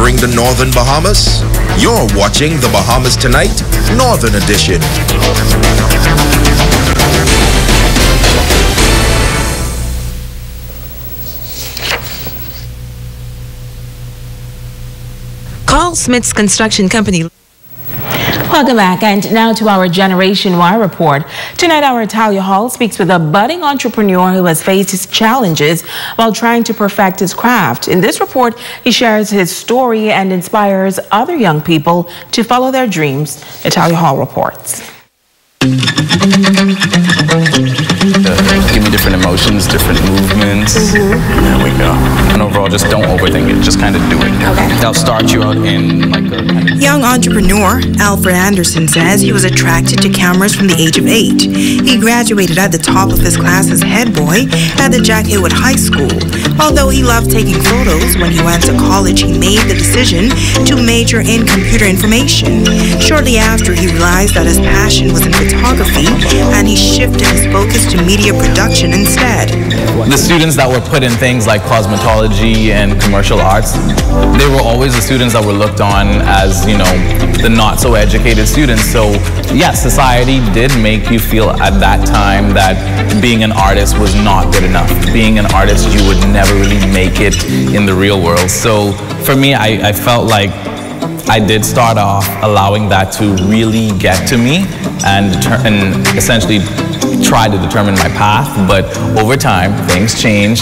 remembering the Northern Bahamas? You're watching the Bahamas Tonight, Northern Edition. Carl Smith's construction company. Welcome back, and now to our Generation Y report. Tonight, our Talia Hall speaks with a budding entrepreneur who has faced his challenges while trying to perfect his craft. In this report, he shares his story and inspires other young people to follow their dreams. The Talia Hall reports. Give me different emotions, different movements. There we go. And overall, just don't overthink it. Just kind of do it. Okay. They'll start you out in like a kind of... Young entrepreneur Alfred Anderson says he was attracted to cameras from the age of 8. He graduated at the top of his class as head boy at the Jack Haywood High School. Although he loved taking photos, when he went to college, he made the decision to major in computer information. Shortly after, he realized that his passion was in photography, and he shifted his focus to media production instead. The students that were put in things like cosmetology and commercial arts, they were always the students that were looked on as, you know, the not so educated students. So yes, society did make you feel at that time that being an artist was not good enough. Being an artist, you would never really make it in the real world. So for me, I felt like I did start off allowing that to really get to me and essentially try to determine my path. But over time, things change.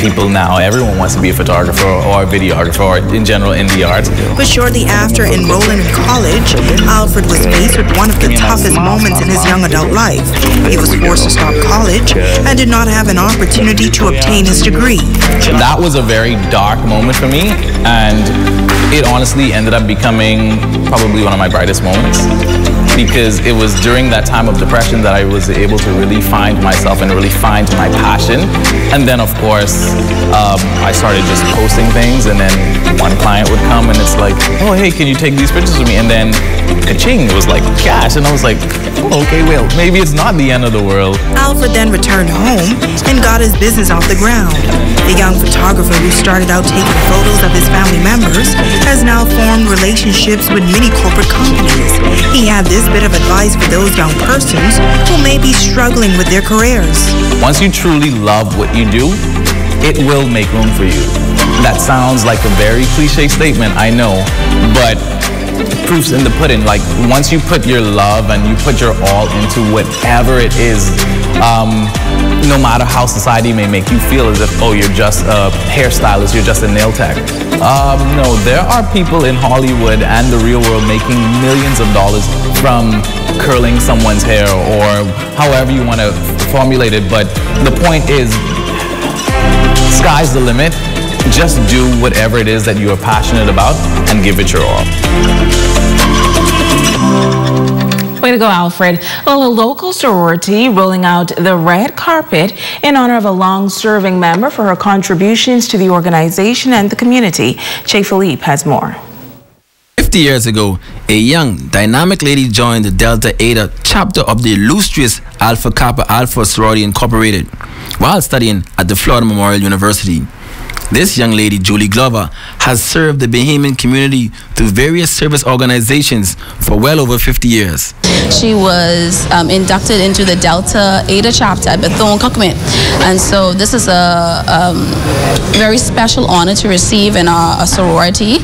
People now, everyone wants to be a photographer or a videographer or in general in the arts. But shortly after enrolling in college, Alfred was faced with one of the toughest moments in his young adult life. He was forced to stop college and did not have an opportunity to obtain his degree. That was a very dark moment for me, and it honestly ended up becoming probably one of my brightest moments, because it was during that time of depression that I was able to really find myself and really find my passion. And then of course, I started just posting things, and then one client would come and it's like, oh hey, can you take these pictures of me? And then ka-ching, it was like cash, and I was like, oh, okay, well, maybe it's not the end of the world. Alfred then returned home and got his business off the ground. The young photographer who started out taking photos of his family members has now formed relationships with many corporate companies. He had this bit of advice for those young persons who may be struggling with their careers. Once you truly love what you do, it will make room for you. That sounds like a very cliche statement, I know, but proof's in the pudding. Like, once you put your love and you put your all into whatever it is, no matter how society may make you feel as if, oh, you're just a hairstylist, you're just a nail tech. No, there are people in Hollywood and the real world making millions of dollars from curling someone's hair or however you want to formulate it. But the point is, sky's the limit. Just do whatever it is that you are passionate about and give it your all. Way to go, Alfred. Well, a local sorority rolling out the red carpet in honor of a long-serving member for her contributions to the organization and the community. Che Philippe has more. 50 years ago, a young, dynamic lady joined the Delta Eta chapter of the illustrious Alpha Kappa Alpha Sorority Incorporated while studying at the Florida Memorial University. This young lady, Julie Glover, has served the Bahamian community through various service organizations for well over 50 years. She was inducted into the Delta Eta chapter at Bethune-Cookman, and so this is a very special honor to receive in a sorority.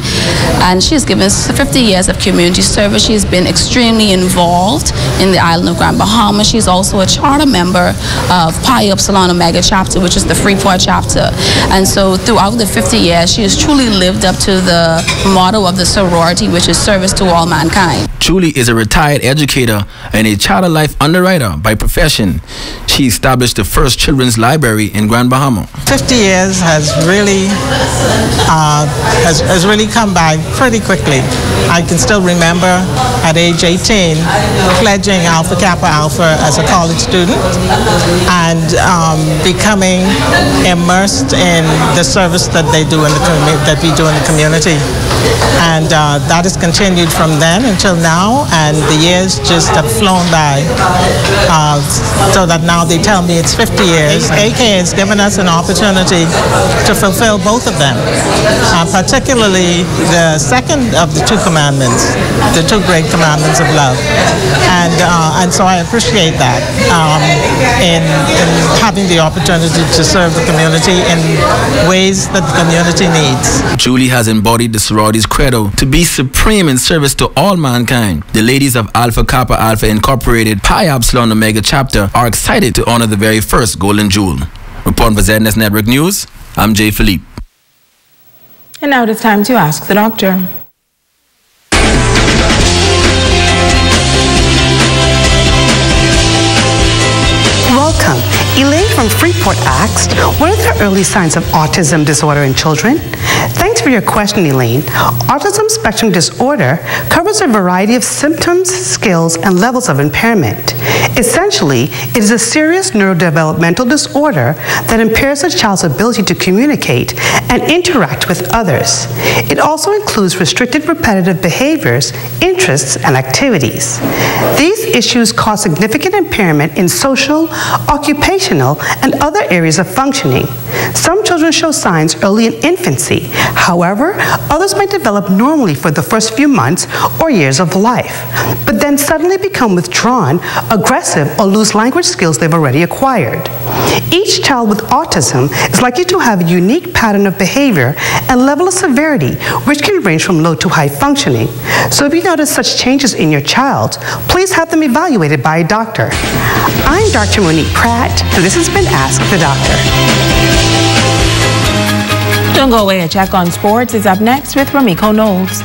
And she has given 50 years of community service. She has been extremely involved in the island of Grand Bahama. She's also a charter member of Pi Upsilon Omega chapter, which is the Freeport chapter. And so throughout the 50 years, she has truly lived up to the motto of the sorority, which is service to all mankind. Julie is a retired educator and a charter life underwriter by profession. She established the first children's library in Grand Bahama. 50 years has really come by pretty quickly. I can still remember at age 18 pledging Alpha Kappa Alpha as a college student and becoming immersed in the service that they do in the that we do in the community. And that has continued from then until now, and the years just have flown by, so that now they tell me it's 50 years. AK has given us an opportunity to fulfill both of them, particularly the second of the two commandments, the two great commandments of love. And so I appreciate that in having the opportunity to serve the community in ways that the community needs. Julie has embodied the sorority's credo to be supreme in service to all mankind. The ladies of Alpha Kappa Alpha Incorporated Pi Epsilon Omega chapter are excited to honor the very first Golden Jewel. Reporting for ZNS Network News, I'm Jay Philippe. And now it is time to ask the doctor. Welcome. Elaine from Freeport asked, what are the early signs of autism disorder in children? Thanks for your question, Elaine. Autism spectrum disorder covers a variety of symptoms, skills, and levels of impairment. Essentially, it is a serious neurodevelopmental disorder that impairs a child's ability to communicate and interact with others. It also includes restricted repetitive behaviors, interests, and activities. These issues cause significant impairment in social, occupational, and other areas of functioning. Some children show signs early in infancy. However, others might develop normally for the first few months or years of life, but then suddenly become withdrawn, aggressive, or lose language skills they've already acquired. Each child with autism is likely to have a unique pattern of behavior and level of severity, which can range from low to high functioning. So if you notice such changes in your child, please have them evaluated by a doctor. I'm Dr. Monique Pratt, and this has been Ask the Doctor. Don't go away. A check on sports is up next with Ramiko Knowles.